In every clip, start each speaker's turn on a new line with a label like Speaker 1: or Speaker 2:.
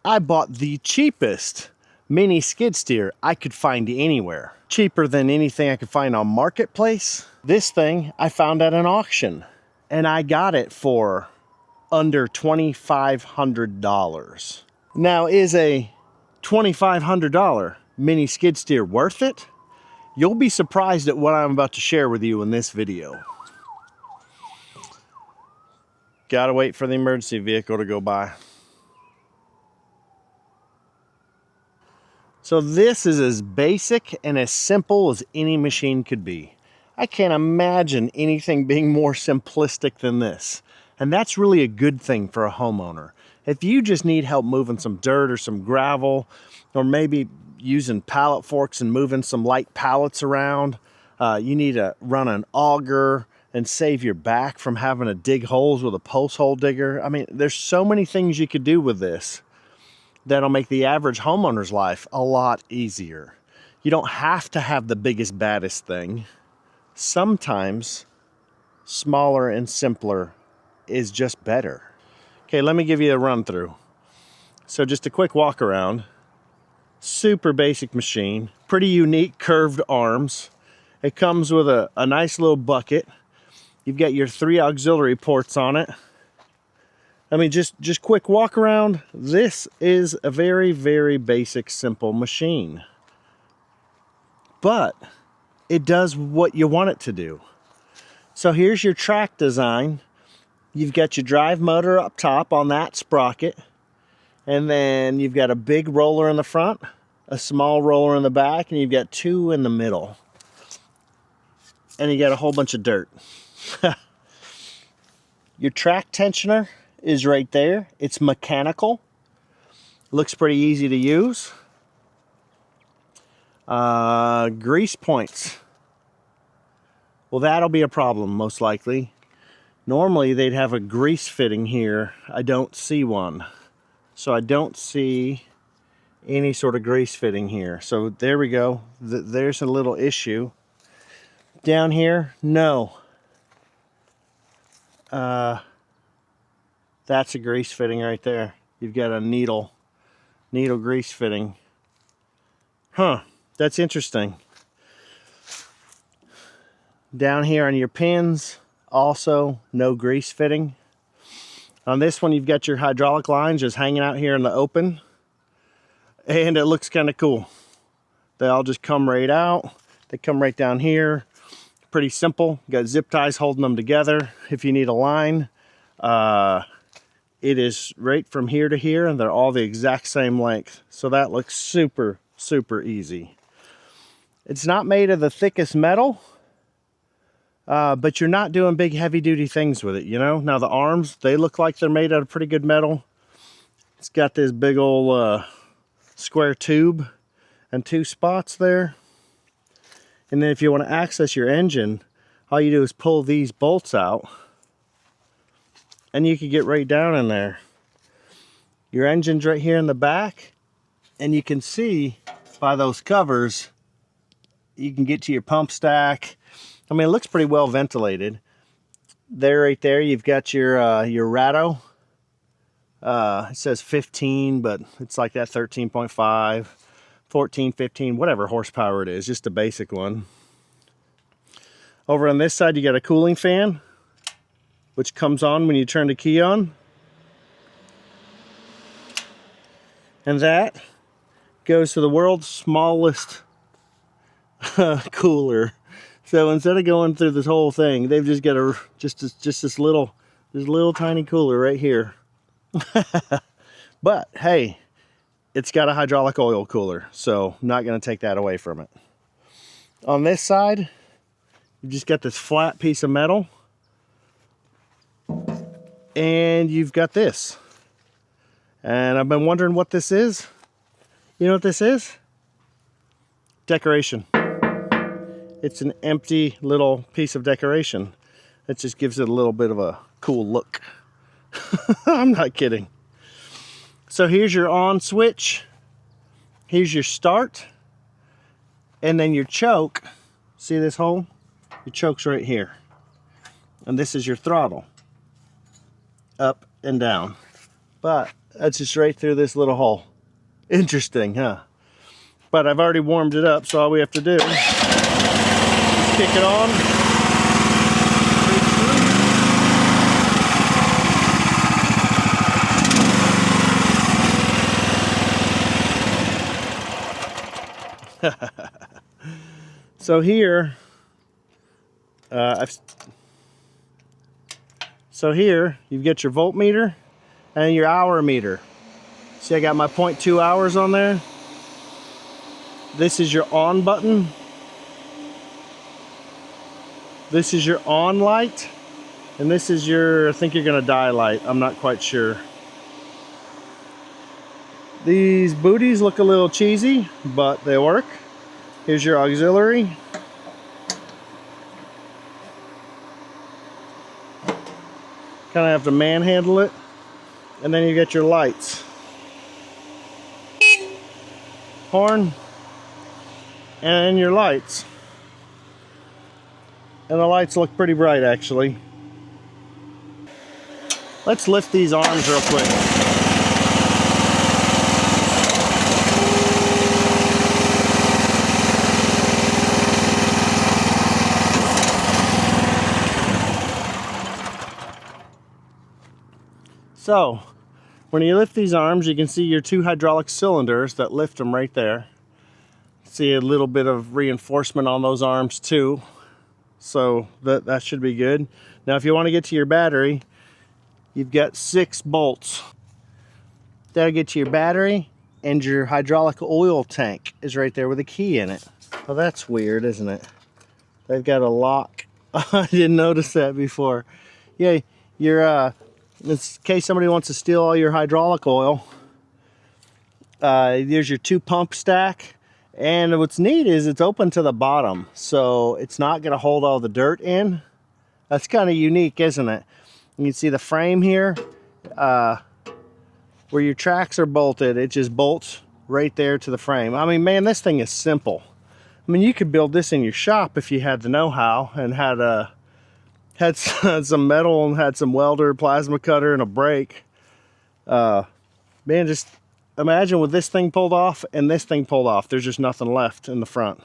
Speaker 1: I bought the cheapest mini skid steer I could find anywhere. Cheaper than anything I could find on Marketplace. This thing I found at an auction, and I got it for under $2,500. Now, is a $2,500 mini skid steer worth it? You'll be surprised at what I'm about to share with you in this video. Gotta wait for the emergency vehicle to go by. So this is as basic and as simple as any machine could be. I can't imagine anything being more simplistic than this. And that's really a good thing for a homeowner. If you just need help moving some dirt or some gravel, or maybe using pallet forks and moving some light pallets around, you need to run an auger and save your back from having to dig holes with a post hole digger. I mean, there's so many things you could do with this that'll make the average homeowner's life a lot easier. You don't have to have the biggest, baddest thing. Sometimes smaller and simpler is just better. Okay, let me give you a run through. So just a quick walk around. Super basic machine, pretty unique curved arms. It comes with a nice little bucket. You've got your 3 auxiliary ports on it. I mean, just quick walk around. This is a very, very basic, simple machine. But it does what you want it to do. So here's your track design. You've got your drive motor up top on that sprocket. And then you've got a big roller in the front, a small roller in the back, and you've got 2 in the middle. And you got a whole bunch of dirt. Your track tensioner is right there. It's mechanical. Looks pretty easy to use. Grease points. Well, that'll be a problem, most likely. Normally, they'd have a grease fitting here. I don't see one. So I don't see any sort of grease fitting here. So there we go. There's a little issue. Down here, no. That's a grease fitting right there. You've got a needle grease fitting. Huh, that's interesting. Down here on your pins, also no grease fitting. On this one, you've got your hydraulic lines just hanging out here in the open. And it looks kind of cool. They all just come right out. They come right down here. Pretty simple. You got zip ties holding them together if you need a line. It is right from here to here, and they're all the exact same length. So that looks super, super easy. It's not made of the thickest metal, but you're not doing big heavy-duty things with it, you know? Now the arms, they look like they're made out of pretty good metal. It's got this big old square tube and 2 spots there. And then if you want to access your engine, all you do is pull these bolts out and you can get right down in there. Your engine's right here in the back, and you can see by those covers, you can get to your pump stack. I mean, it looks pretty well ventilated. There, right there, you've got your ratto. It says 15, but it's like that 13.5. 14, 15, whatever horsepower it is, just a basic one. Over on this side, you got a cooling fan, which comes on when you turn the key on. And that goes to the world's smallest cooler. So instead of going through this whole thing, they've just got this little tiny cooler right here. But hey, it's got a hydraulic oil cooler, so I'm not going to take that away from it. On this side, you've just got this flat piece of metal, and you've got this. And I've been wondering what this is. You know what this is? Decoration. It's an empty little piece of decoration. It just gives it a little bit of a cool look. I'm not kidding. So here's your on switch, here's your start, and then your choke. See this hole? Your choke's right here. And this is your throttle, up and down. But That's just right through this little hole. Interesting, huh? But I've already warmed it up, so all we have to do is kick it on. So here, you get your voltmeter and your hour meter. See, I got my 0.2 hours on there. This is your on button. This is your on light. And this is your, I think you're gonna die light. I'm not quite sure. These booties look a little cheesy, but they work. Here's your auxiliary. Kind of have to manhandle it. And then you get your lights. Horn. And your lights. And the lights look pretty bright, actually. Let's lift these arms real quick. So, when you lift these arms, you can see your two hydraulic cylinders that lift them right there. See a little bit of reinforcement on those arms too. So that should be good. Now if you want to get to your battery, you've got 6 bolts. That'll get to your battery, and your hydraulic oil tank is right there with a key in it. Well, that's weird, isn't it? They've got a lock. I didn't notice that before. Yeah, your in case somebody wants to steal all your hydraulic oil, there's your 2 pump stack, and what's neat is it's open to the bottom, so it's not going to hold all the dirt in. That's kind of unique, isn't it? You can see the frame here, where your tracks are bolted. It just bolts right there to the frame. I mean, man, this thing is simple. I mean, you could build this in your shop if you had the know-how and had some metal and had some welder, plasma cutter, and a brake. Man, just imagine with this thing pulled off and this thing pulled off. There's just nothing left in the front.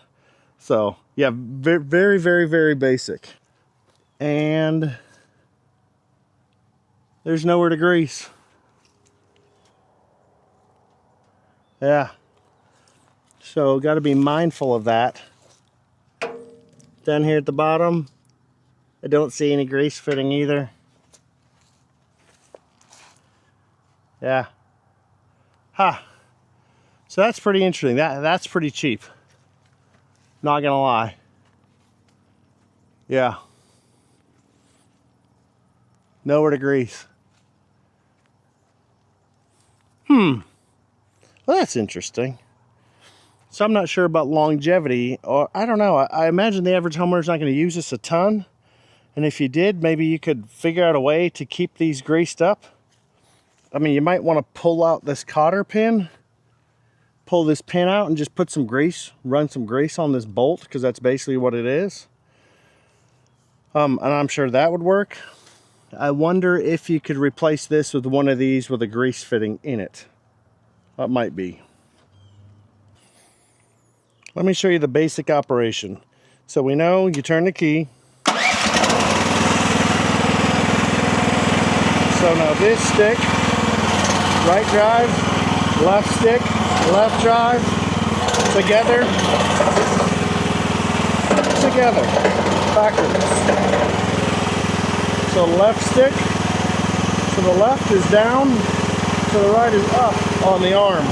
Speaker 1: So yeah, very, very, very basic. And there's nowhere to grease. Yeah. So got to be mindful of that. Down here at the bottom, I don't see any grease fitting either. Yeah. Ha. So that's pretty interesting. That's pretty cheap. Not gonna lie. Yeah. Nowhere to grease. Well, that's interesting. So I'm not sure about longevity, or I don't know. I imagine the average homeowner's not going to use this a ton. And if you did, maybe you could figure out a way to keep these greased up. I mean, you might want to pull out this cotter pin, pull this pin out and just put some grease, run some grease on this bolt, because that's basically what it is. And I'm sure that would work. I wonder if you could replace this with one of these with a grease fitting in it. That might be. Let me show you the basic operation. So we know you turn the key. So now this stick, right drive, left stick, left drive, together, backwards. So left stick to the left is down, to the right is up on the arms.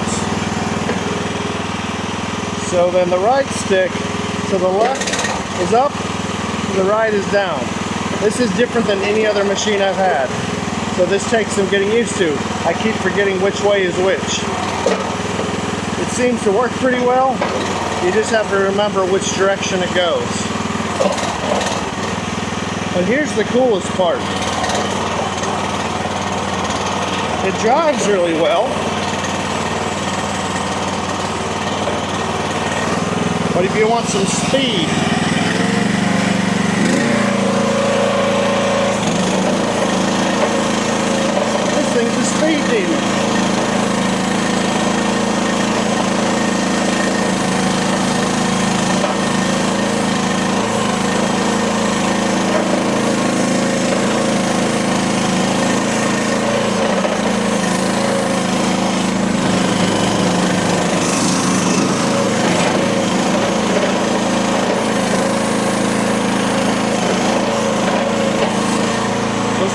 Speaker 1: So then the right stick to the left is up, to the right is down. This is different than any other machine I've had. So this takes some getting used to. I keep forgetting which way is which. It seems to work pretty well. You just have to remember which direction it goes. And here's the coolest part. It drives really well. But if you want some speed, this thing's a speed demon.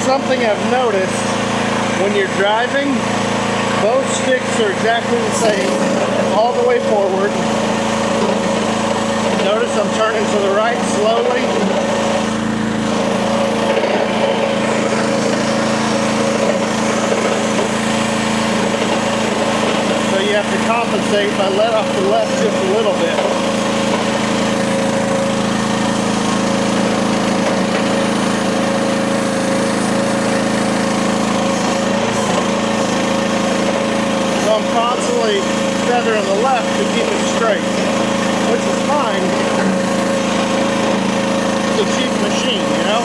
Speaker 1: something I've noticed when you're driving. Both sticks are exactly the same all the way forward. Notice I'm turning to the right slowly. So you have to compensate by let off the left just a little bit. I'm constantly feathering the left to keep it straight, which is fine. It's a cheap machine, you know?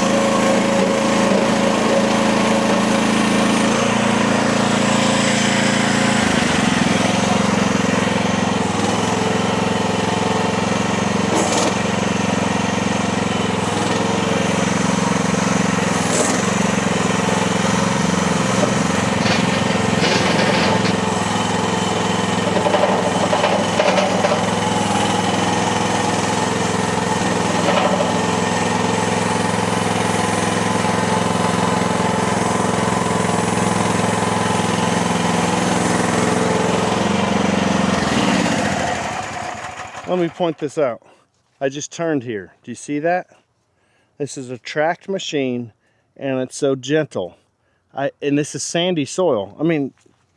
Speaker 1: Let me point this out. I just turned here. Do you see that? This is a tracked machine and it's so gentle. And this is sandy soil. I mean,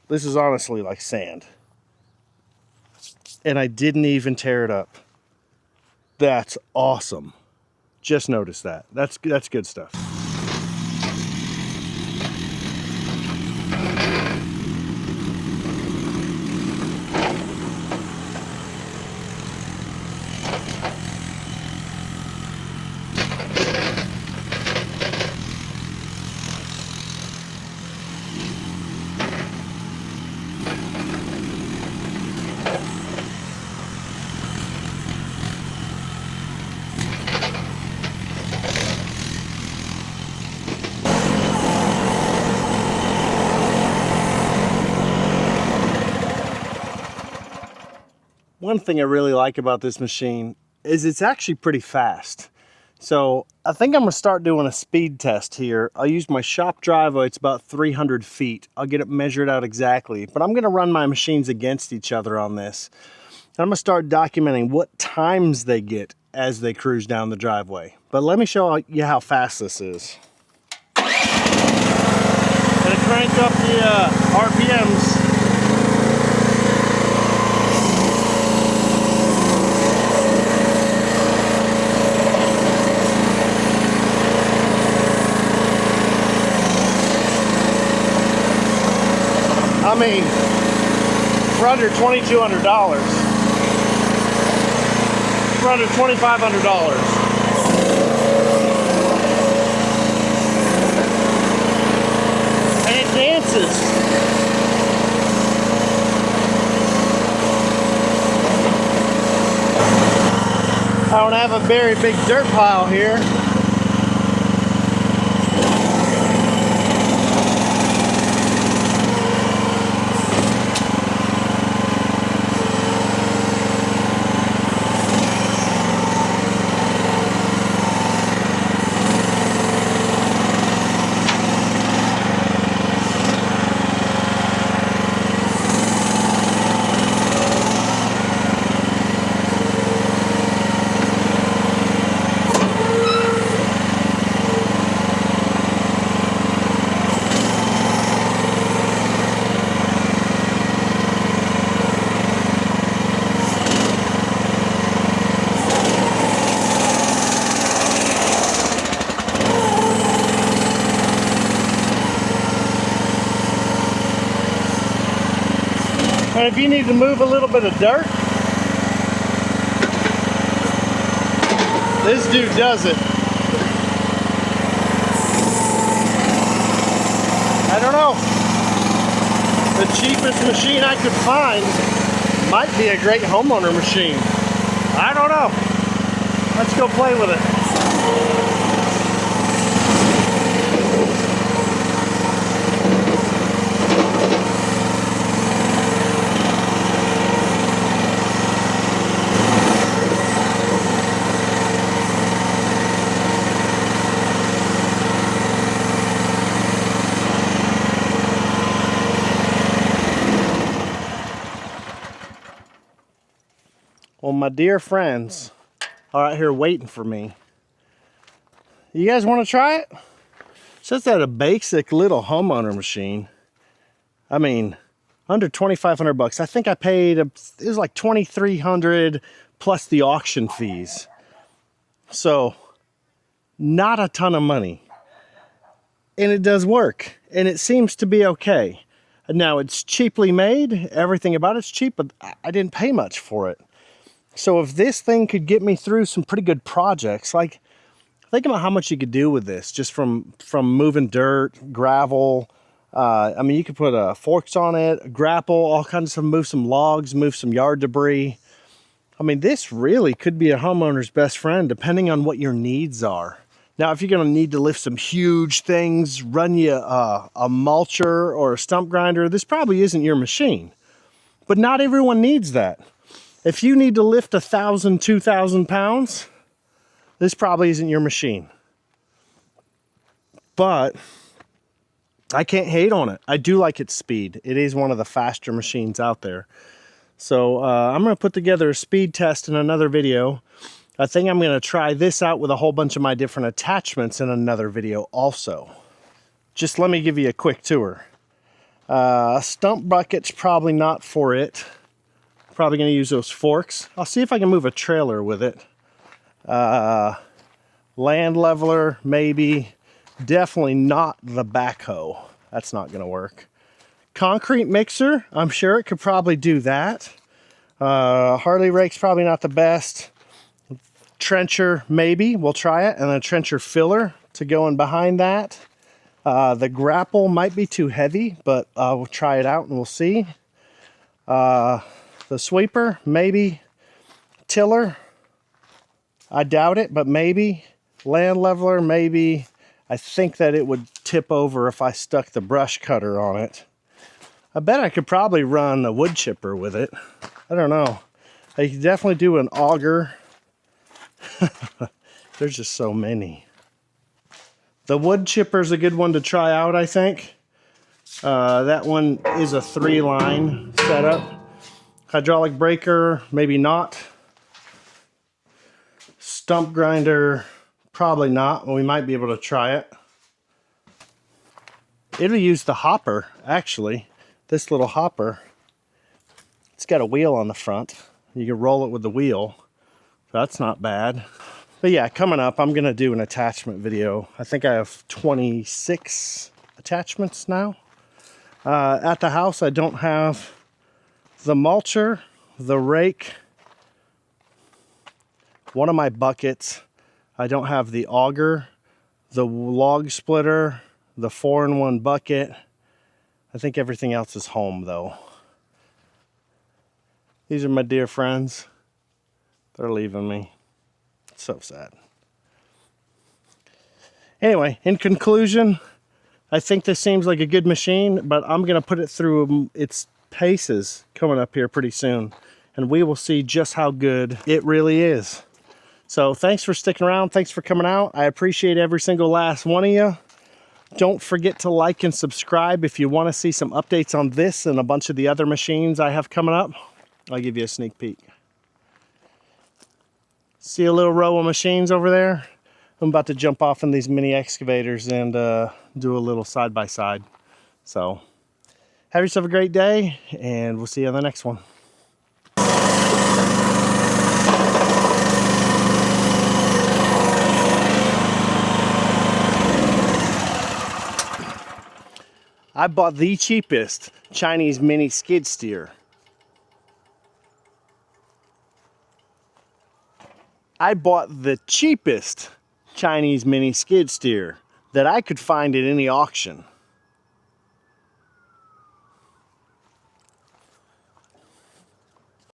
Speaker 1: this is honestly like sand. And I didn't even tear it up. That's awesome. Just notice that. That's good stuff. One thing I really like about this machine is it's actually pretty fast. So I think I'm gonna start doing a speed test here. I'll use my shop driver. It's about 300 feet. I'll get it measured out exactly, but I'm gonna run my machines against each other on this. I'm gonna start documenting what times they get as they cruise down the driveway. But let me show you how fast this is. Gonna crank up the RPMs. I mean, for under $2,200, for under $2,500. And it dances. I don't have a very big dirt pile here. And if you need to move a little bit of dirt, this dude does it. I don't know. The cheapest machine I could find might be a great homeowner machine. I don't know. Let's go play with it. Well, my dear friends are out here waiting for me. You guys want to try it? It's just that a basic little homeowner machine. I mean, under 2,500 bucks. I think I paid, it was like 2,300 plus the auction fees. So, not a ton of money. And it does work. And it seems to be okay. Now, it's cheaply made. Everything about it's cheap, but I didn't pay much for it. So if this thing could get me through some pretty good projects, like, think about how much you could do with this, just from moving dirt, gravel. I mean, you could put forks on it, a grapple, all kinds of stuff, move some logs, move some yard debris. I mean, this really could be a homeowner's best friend, depending on what your needs are. Now, if you're going to need to lift some huge things, run you a mulcher or a stump grinder, this probably isn't your machine. But not everyone needs that. If you need to lift 1,000, 2,000 pounds, this probably isn't your machine. But I can't hate on it. I do like its speed. It is one of the faster machines out there. So I'm going to put together a speed test in another video. I think I'm going to try this out with a whole bunch of my different attachments in another video also. Just let me give you a quick tour. A stump bucket's probably not for it. Probably going to use those forks. I'll see if I can move a trailer with it. Land leveler, maybe. Definitely not the backhoe. That's not going to work. Concrete mixer, I'm sure it could probably do that. Harley rake's probably not the best. Trencher, maybe. We'll try it. And a trencher filler to go in behind that. The grapple might be too heavy, but we'll try it out and we'll see. The sweeper, maybe. Tiller, I doubt it, but maybe. Land leveler, maybe. I think that it would tip over if I stuck the brush cutter on it. I bet I could probably run a wood chipper with it. I don't know. I could definitely do an auger. There's just so many. The wood chipper's a good one to try out, I think. That one is a 3-line setup. Hydraulic breaker, maybe not. Stump grinder, probably not. We might be able to try it. It'll use the hopper, actually. This little hopper. It's got a wheel on the front. You can roll it with the wheel. That's not bad. But yeah, coming up, I'm going to do an attachment video. I think I have 26 attachments now. At the house, I don't have the mulcher, the rake, one of my buckets. I don't have the auger, the log splitter, the 4-in-1 bucket. I think everything else is home, though. These are my dear friends. They're leaving me. It's so sad. Anyway, in conclusion, I think this seems like a good machine, but I'm going to put it through its paces coming up here pretty soon, and we will see just how good it really is. So thanks for sticking around. Thanks for coming out. I appreciate every single last one of you. Don't forget to like and subscribe if you want to see some updates on this and a bunch of the other machines I have coming up. I'll give you a sneak peek. See a little row of machines over there? I'm about to jump off in these mini excavators and do a little side-by-side. So have yourself a great day, and we'll see you on the next one. I bought the cheapest Chinese mini skid steer. I bought the cheapest Chinese mini skid steer that I could find at any auction.